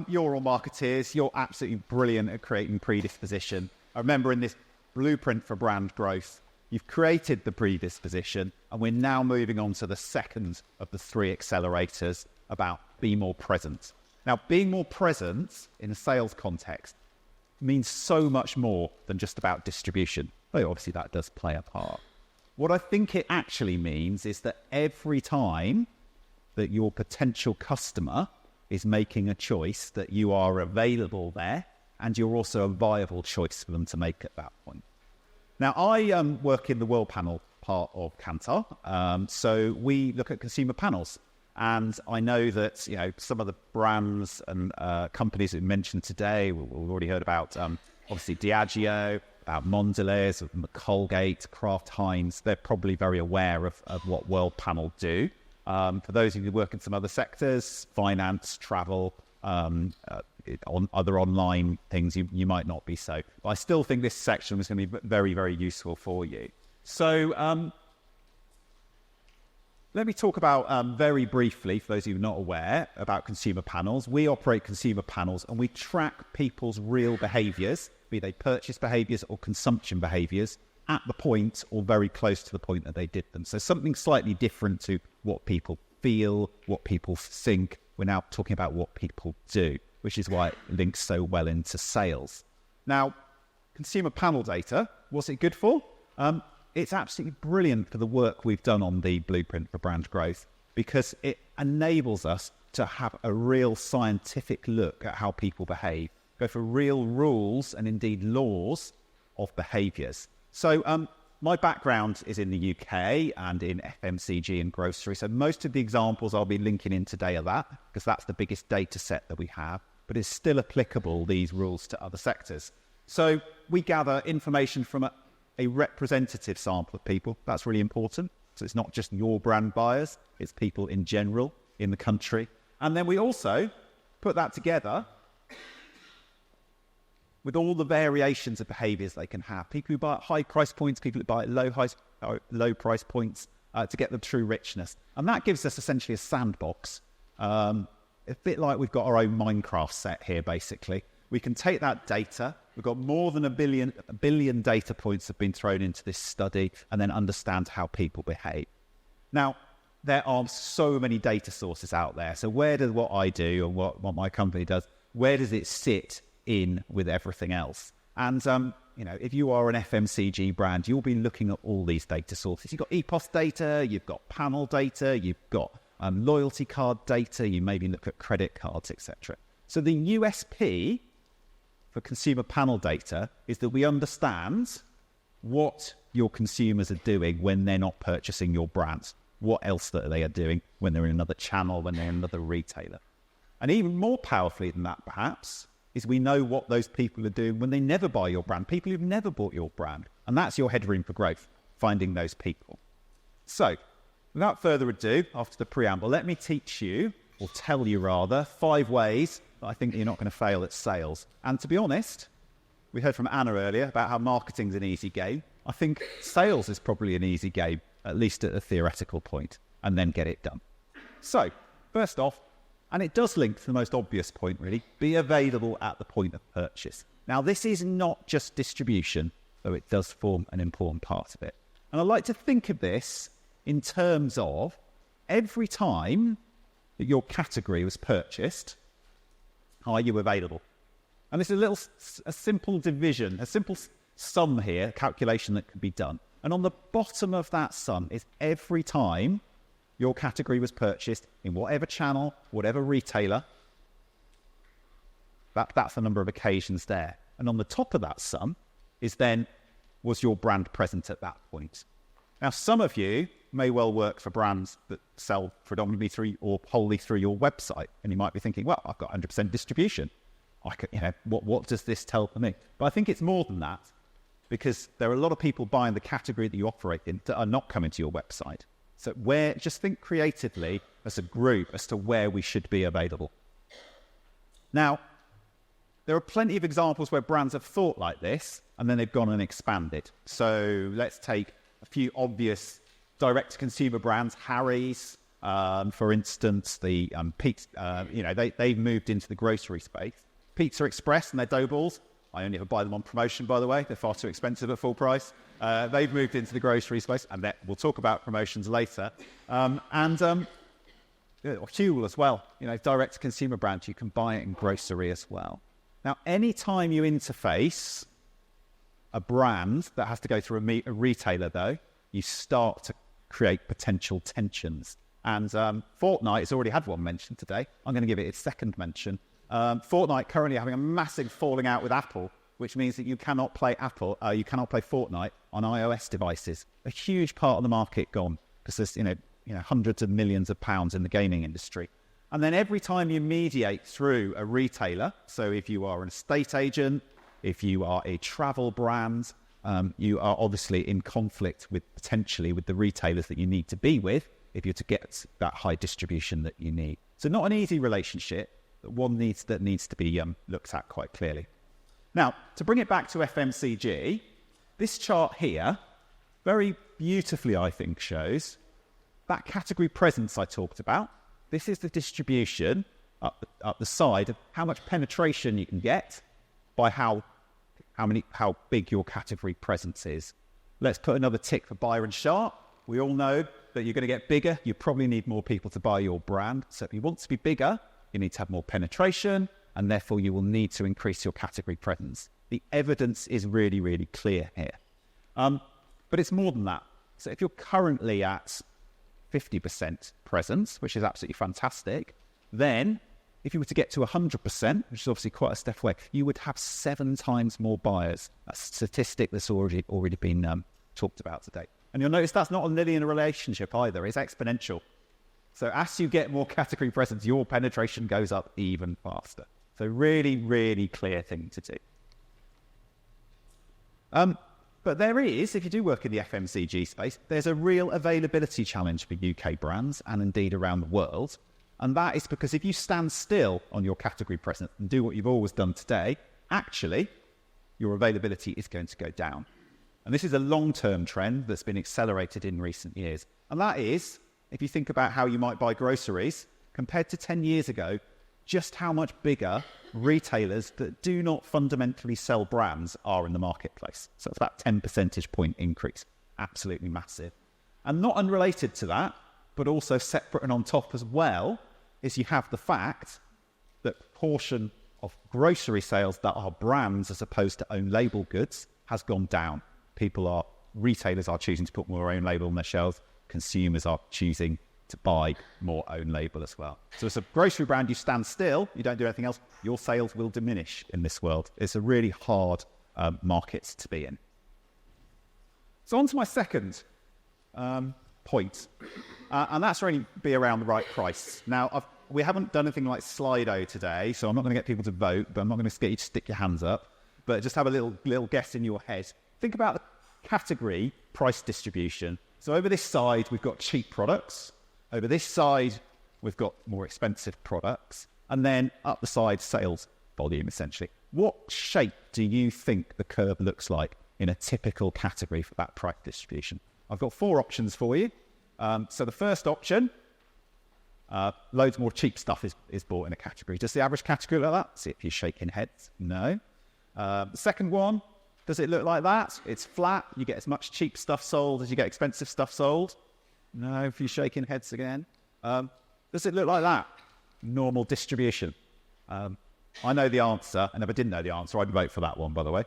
You're all marketeers. You're absolutely brilliant at creating predisposition. I remember in this blueprint for brand growth, you've created the predisposition, and we're now moving on to the second of the three accelerators about be more present. Now, being more present in a sales context means so much more than just about distribution. Though obviously that does play a part. What I think it actually means is that every time that your potential customer is making a choice, that you are available there, and you're also a viable choice for them to make at that point. Now, I work in the Worldpanel part of Kantar, so we look at consumer panels. And I know that some of the brands and companies we mentioned today, we've already heard about obviously Diageo, about Mondelez, Colgate, Kraft Heinz. They're probably very aware of what Worldpanel do. For those of you who work in some other sectors, finance, travel, on other online things, you might not be so. But I still think this section was going to be very, very useful for you. So let me talk about very briefly, for those of you who are not aware, about consumer panels. We operate consumer panels and we track people's real behaviours, be they purchase behaviours or consumption behaviours, at the point or very close to the point that they did them. So something slightly different to what people feel, what people think. We're now talking about what people do, which is why it links so well into sales. Now, consumer panel data, what's it good for? It's absolutely brilliant for the work we've done on the blueprint for brand growth, because it enables us to have a real scientific look at how people behave, go for real rules and indeed laws of behaviours. So my background is in the UK and in FMCG and grocery. So most of the examples I'll be linking in today are that, because that's the biggest data set that we have, but it's still applicable, these rules, to other sectors. So we gather information from a representative sample of people. That's really important. So it's not just your brand buyers, it's people in general in the country. And then we also put that together with all the variations of behaviours they can have. People who buy at high price points, people who buy at low price points, to get the true richness. And that gives us essentially a sandbox. A bit like we've got our own Minecraft set here, basically. We can take that data. We've got more than a billion data points have been thrown into this study, and then understand how people behave. Now, there are so many data sources out there. So where does what I do and what my company does, where does it sit in with everything else? And if you are an FMCG brand, you'll be looking at all these data sources. You've got EPOS data, you've got panel data, you've got loyalty card data, you maybe look at credit cards, etc. So the USP for consumer panel data is that we understand what your consumers are doing when they're not purchasing your brands, what else that they are doing when they're in another channel, when they're in another retailer. And even more powerfully than that, perhaps, is we know what those people are doing when they never buy your brand, people who've never bought your brand. And that's your headroom for growth, finding those people. So, without further ado, after the preamble, let me teach you, or tell you rather, 5 ways that I think you're not going to fail at sales. And to be honest, we heard from Anna earlier about how marketing's an easy game. I think sales is probably an easy game, at least at a theoretical point, and then get it done. So, first off, and it does link to the most obvious point, really, be available at the point of purchase. Now, this is not just distribution, though it does form an important part of it. And I like to think of this in terms of every time that your category was purchased, are you available? And this is a simple division, a simple sum here, calculation that can be done. And on the bottom of that sum is every time your category was purchased in whatever channel, whatever retailer, that's the number of occasions there. And on the top of that sum is then, was your brand present at that point? Now, some of you may well work for brands that sell predominantly through or wholly through your website. And you might be thinking, well, I've got 100% distribution. What does this tell for me? But I think it's more than that, because there are a lot of people buying the category that you operate in that are not coming to your website. So just think creatively as a group as to where we should be available. Now, there are plenty of examples where brands have thought like this and then they've gone and expanded. So let's take a few obvious direct-to-consumer brands, Harry's, For instance, the pizza, they've moved into the grocery space. Pizza Express and their dough balls. I only ever buy them on promotion, by the way. They're far too expensive at full price. They've moved into the grocery space, and we'll talk about promotions later. Huel as well. Direct-to-consumer brand, you can buy it in grocery as well. Now, any time you interface a brand that has to go through a retailer, though, you start to create potential tensions. And Fortnite has already had one mention today. I'm going to give it its second mention. Fortnite currently having a massive falling out with Apple, which means that you cannot play Fortnite on iOS devices. A huge part of the market gone because there's hundreds of millions of pounds in the gaming industry. And then every time you mediate through a retailer, so if you are an estate agent, if you are a travel brand, you are obviously in conflict potentially with the retailers that you need to be with if you're to get that high distribution that you need. So not an easy relationship, but one that needs to be looked at quite clearly. Now, to bring it back to FMCG, this chart here very beautifully, I think, shows that category presence I talked about. This is the distribution up the side of how much penetration you can get by how big your category presence is. Let's put another tick for Byron Sharp. We all know that you're going to get bigger. You probably need more people to buy your brand. So if you want to be bigger, you need to have more penetration, and therefore you will need to increase your category presence. The evidence is really, really clear here. But it's more than that. So if you're currently at 50% presence, which is absolutely fantastic, then if you were to get to 100%, which is obviously quite a step away, you would have 7 times more buyers. A statistic that's already been talked about today. And you'll notice that's not a linear relationship either. It's exponential. So as you get more category presence, your penetration goes up even faster. So really, really clear thing to do. But there is, if you do work in the FMCG space, there's a real availability challenge for UK brands and indeed around the world. And that is because if you stand still on your category presence and do what you've always done today, actually, your availability is going to go down. And this is a long-term trend that's been accelerated in recent years. And that is, if you think about how you might buy groceries, compared to 10 years ago, just how much bigger retailers that do not fundamentally sell brands are in the marketplace. So it's about 10 percentage point increase. Absolutely massive. And not unrelated to that, but also separate and on top as well, is you have the fact that proportion of grocery sales that are brands as opposed to own label goods has gone down. Retailers are choosing to put more own label on their shelves. Consumers are choosing to buy more own label as well. So as a grocery brand, you stand still, you don't do anything else, your sales will diminish in this world. It's a really hard market to be in. So on to my second point, and that's really be around the right price. Now, we haven't done anything like Slido today, so I'm not going to get people to vote, but I'm not going to get you to stick your hands up, but just have a little guess in your head. Think about the category price distribution. So over this side, we've got cheap products. Over this side, we've got more expensive products. And then up the side, sales volume, essentially. What shape do you think the curve looks like in a typical category for that price distribution? I've got 4 options for you. So the first option, loads more cheap stuff is bought in a category. Does the average category look like that? See if you're shaking heads. No. The second one, does it look like that? It's flat. You get as much cheap stuff sold as you get expensive stuff sold. No, if you're shaking heads again. Does it look like that? Normal distribution. I know the answer. I never didn't know the answer. I'd vote for that one, by the way.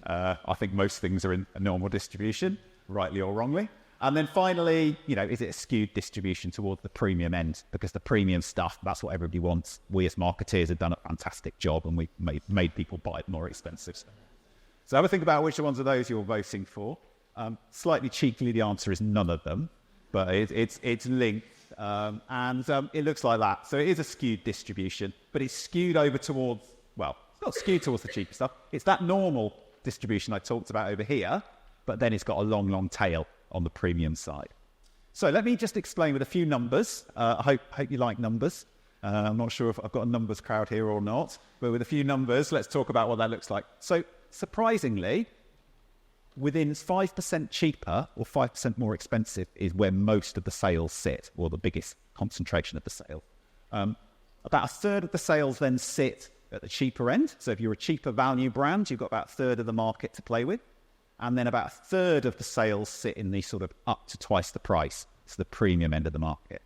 I think most things are in a normal distribution, rightly or wrongly. And then finally, is it a skewed distribution towards the premium end? Because the premium stuff, that's what everybody wants. We as marketeers have done a fantastic job and we made people buy more expensive stuff. So have a think about which ones of those you're voting for. Slightly cheekily, the answer is none of them, but it's linked. And it looks like that. So it is a skewed distribution, but it's skewed over towards, well, it's not skewed towards the cheaper stuff. It's that normal distribution I talked about over here, but then it's got a long, long tail on the premium side. So let me just explain with a few numbers. I hope you like numbers. I'm not sure if I've got a numbers crowd here or not, but with a few numbers, let's talk about what that looks like. So surprisingly, within 5% cheaper or 5% more expensive is where most of the sales sit, or the biggest concentration of the sale. About a third of the sales then sit at the cheaper end. So if you're a cheaper value brand, you've got about a third of the market to play with. And then about a third of the sales sit in the sort of up to twice the price, so the premium end of the market.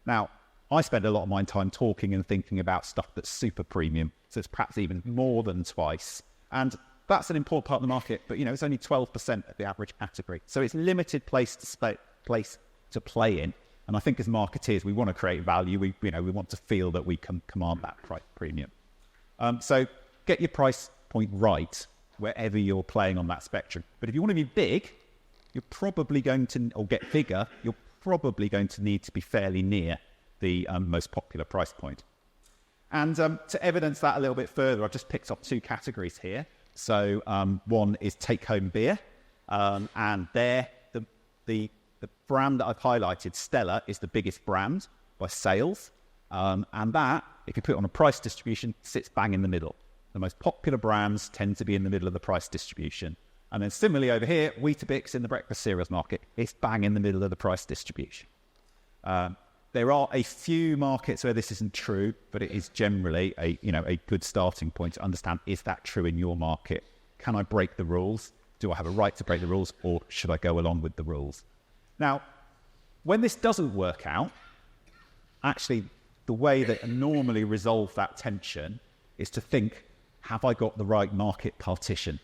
Now, I spend a lot of my time talking and thinking about stuff that's super premium, so it's perhaps even more than twice. And that's an important part of the market, but it's only 12% of the average category. So it's limited place to play in. And I think as marketeers, we want to create value. We want to feel that we can command that price premium. So get your price point right wherever you're playing on that spectrum. But if you want to be big, you're probably going to, or get bigger, you're probably going to need to be fairly near the most popular price point. And to evidence that a little bit further, I've just picked up two categories here. So one is take-home beer, and there the brand that I've highlighted, Stella, is the biggest brand by sales, and that, if you put it on a price distribution, sits bang in the middle. The most popular brands tend to be in the middle of the price distribution. And then similarly over here, Weetabix in the breakfast cereals market, it's bang in the middle of the price distribution. There are a few markets where this isn't true, but it is generally a good starting point to understand, is that true in your market? Can I break the rules? Do I have a right to break the rules, or should I go along with the rules? Now, when this doesn't work out, actually the way that I normally resolve that tension is to think, have I got the right market partition?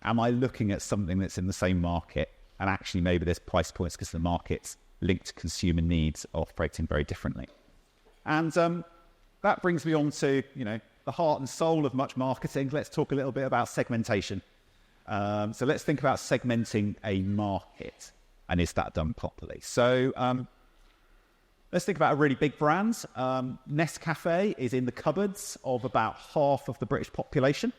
Am I looking at something that's in the same market, and actually maybe there's price points because the market's linked to consumer needs are operating very differently? And that brings me on to, the heart and soul of much marketing. Let's talk a little bit about segmentation. So let's think about segmenting a market, and is that done properly? So let's think about a really big brand. Nescafe is in the cupboards of about half of the British population.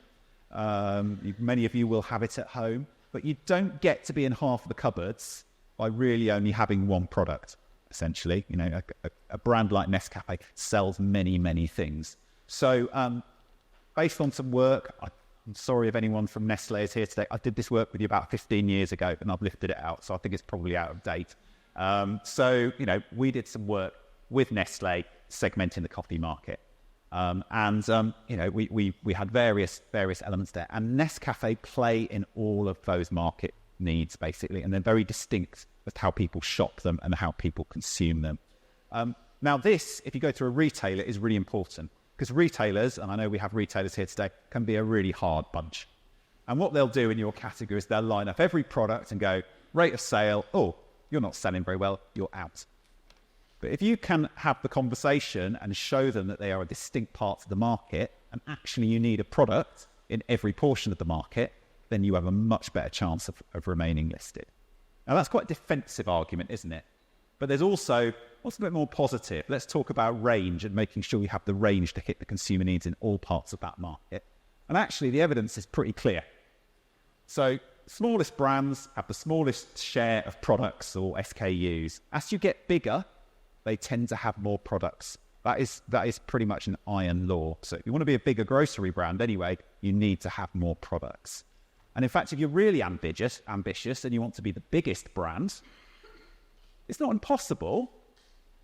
Many of you will have it at home, but you don't get to be in half of the cupboards by really only having one product, essentially. A brand like Nescafe sells many, many things. So based on some work, I'm sorry if anyone from Nestle is here today. I did this work with you about 15 years ago, and I've lifted it out, so I think it's probably out of date. So we did some work with Nestle segmenting the coffee market. We had various elements there. And Nescafe play in all of those market needs, basically, and they're very distinct with how people shop them and how people consume them. Now this, if you go to a retailer, is really important, because retailers, and I know we have retailers here today, can be a really hard bunch. And what they'll do in your category is they'll line up every product and go, rate of sale, oh, you're not selling very well, you're out. But if you can have the conversation and show them that they are a distinct part of the market, and actually you need a product in every portion of the market, then you have a much better chance of remaining listed. Now that's quite a defensive argument, isn't it? But there's also what's a bit more positive. Let's talk about range and making sure you have the range to hit the consumer needs in all parts of that market. And actually the evidence is pretty clear. So smallest brands have the smallest share of products or SKUs. As you get bigger, they tend to have more products. That is pretty much an iron law. So if you want to be a bigger grocery brand anyway, you need to have more products. And in fact, if you're really ambitious and you want to be the biggest brand, it's not impossible,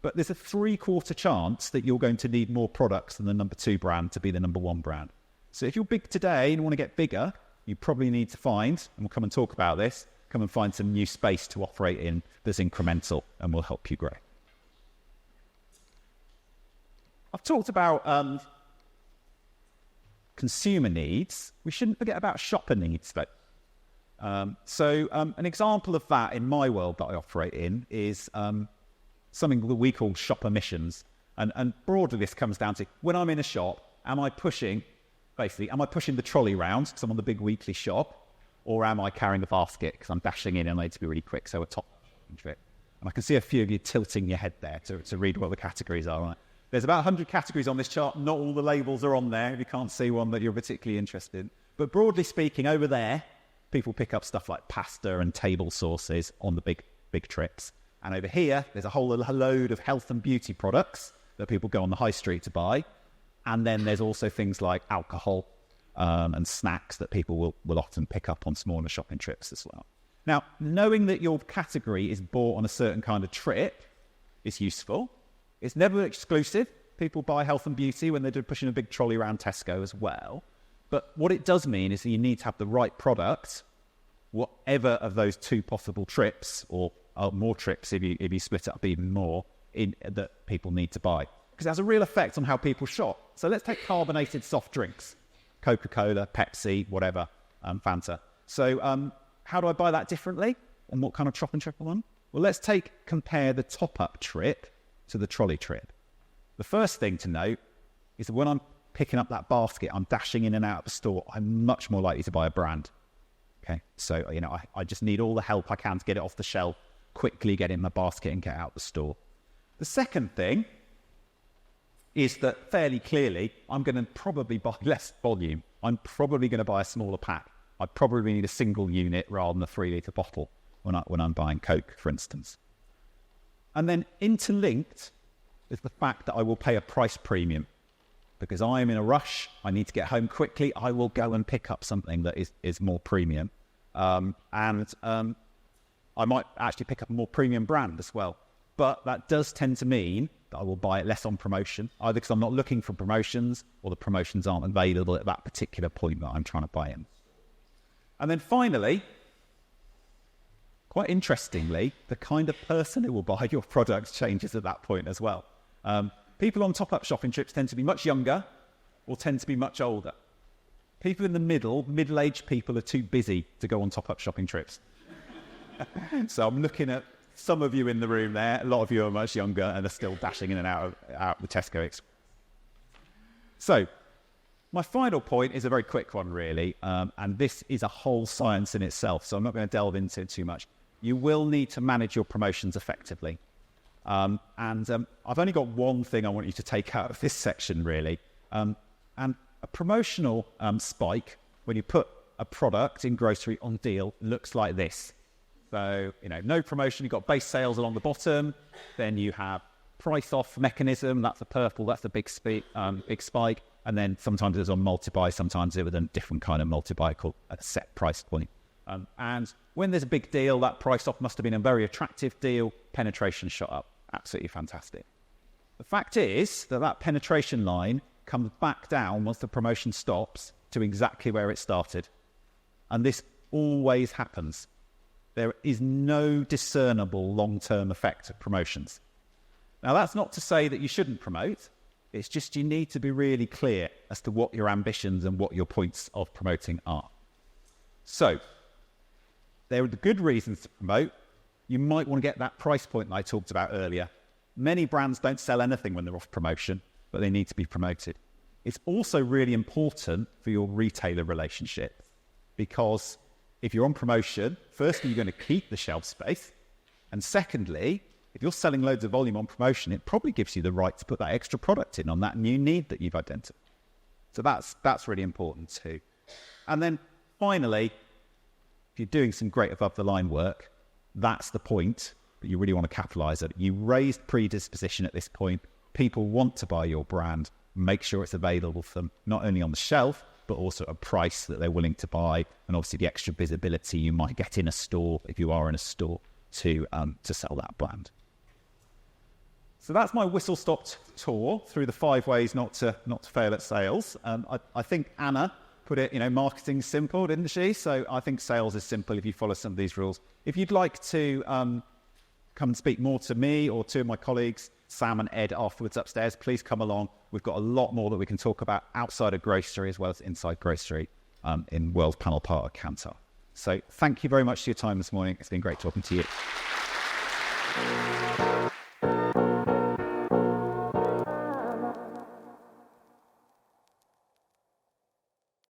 but there's a 3/4 chance that you're going to need more products than the number 2 brand to be the number 1 brand. So if you're big today and want to get bigger, you probably need to find, and we'll come and talk about this, come and find some new space to operate in that's incremental and will help you grow. I've talked about consumer needs. We shouldn't forget about shopper needs, though. An example of that in my world that I operate in is something that we call shopper missions. And broadly, this comes down to, when I'm in a shop, am I pushing the trolley round because I'm on the big weekly shop, or am I carrying the basket because I'm dashing in and I need to be really quick, so a top trip? And I can see a few of you tilting your head there to read what the categories are. Right? There's about 100 categories on this chart. Not all the labels are on there if you can't see one that you're particularly interested in. But broadly speaking, over there, people pick up stuff like pasta and table sauces on the big trips. And over here, there's a whole load of health and beauty products that people go on the high street to buy. And then there's also things like alcohol, and snacks that people will often pick up on smaller shopping trips as well. Now, knowing that your category is bought on a certain kind of trip is useful. It's never exclusive. People buy health and beauty when they're pushing a big trolley around Tesco as well. But what it does mean is that you need to have the right product, whatever of those two possible trips, or more trips if you split it up even more, that people need to buy. Because it has a real effect on how people shop. So let's take carbonated soft drinks. Coca-Cola, Pepsi, whatever, Fanta. So how do I buy that differently? And what kind of shopping trip I'm on? Well, let's compare the top-up trip to the trolley trip. The first thing to note is that when I'm picking up that basket, I'm dashing in and out of the store, I'm much more likely to buy a brand. Okay, so, I just need all the help I can to get it off the shelf, quickly get in my basket and get out the store. The second thing is that fairly clearly, I'm going to probably buy less volume. I'm probably going to buy a smaller pack. I probably need a single unit rather than a 3-litre bottle when I'm buying Coke, for instance. And then interlinked is the fact that I will pay a price premium. Because I am in a rush, I need to get home quickly, I will go and pick up something that is more premium. And I might actually pick up a more premium brand as well. But that does tend to mean that I will buy it less on promotion, either because I'm not looking for promotions or the promotions aren't available at that particular point that I'm trying to buy in. And then finally, quite interestingly, the kind of person who will buy your products changes at that point as well. People on top-up shopping trips tend to be much younger or tend to be much older. People in the middle-aged people are too busy to go on top-up shopping trips. So I'm looking at some of you in the room there. A lot of you are much younger and are still dashing in and out of the Tesco Express. So my final point is a very quick one, really, and this is a whole science in itself, so I'm not going to delve into it too much. You will need to manage your promotions effectively. And I've only got one thing I want you to take out of this section, really. And a promotional spike, when you put a product in grocery on deal, looks like this. So, no promotion, you've got base sales along the bottom, then you have price off mechanism, that's the purple, that's the big spike, and then sometimes it's on multi-buy, sometimes it with a different kind of multi-buy called a set price point. And when there's a big deal, that price off must have been a very attractive deal, penetration shot up. Absolutely fantastic. The fact is that penetration line comes back down once the promotion stops to exactly where it started. And this always happens. There is no discernible long-term effect of promotions. Now, that's not to say that you shouldn't promote. It's just you need to be really clear as to what your ambitions and what your points of promoting are. So, there are the good reasons to promote. You might want to get that price point that I talked about earlier. Many brands don't sell anything when they're off promotion, but they need to be promoted. It's also really important for your retailer relationship, because if you're on promotion, firstly, you're going to keep the shelf space. And secondly, if you're selling loads of volume on promotion, it probably gives you the right to put that extra product in on that new need that you've identified. So that's really important too. And then finally, if you're doing some great above-the-line work, that's the point that you really want to capitalize on. You raised predisposition at this point. People want to buy your brand. Make sure it's available for them, not only on the shelf, but also a price that they're willing to buy, and obviously the extra visibility you might get in a store, if you are in a store, to sell that brand. So that's my whistle-stop tour through the 5 ways not to fail at sales. I think Anna put it, marketing's simple, didn't she? So I think sales is simple if you follow some of these rules. If you'd like to come and speak more to me or two of my colleagues, Sam and Ed, afterwards upstairs, please come along. We've got a lot more that we can talk about outside of grocery as well as inside grocery in Worldpanel part of Kantar. So thank you very much for your time this morning. It's been great talking to you.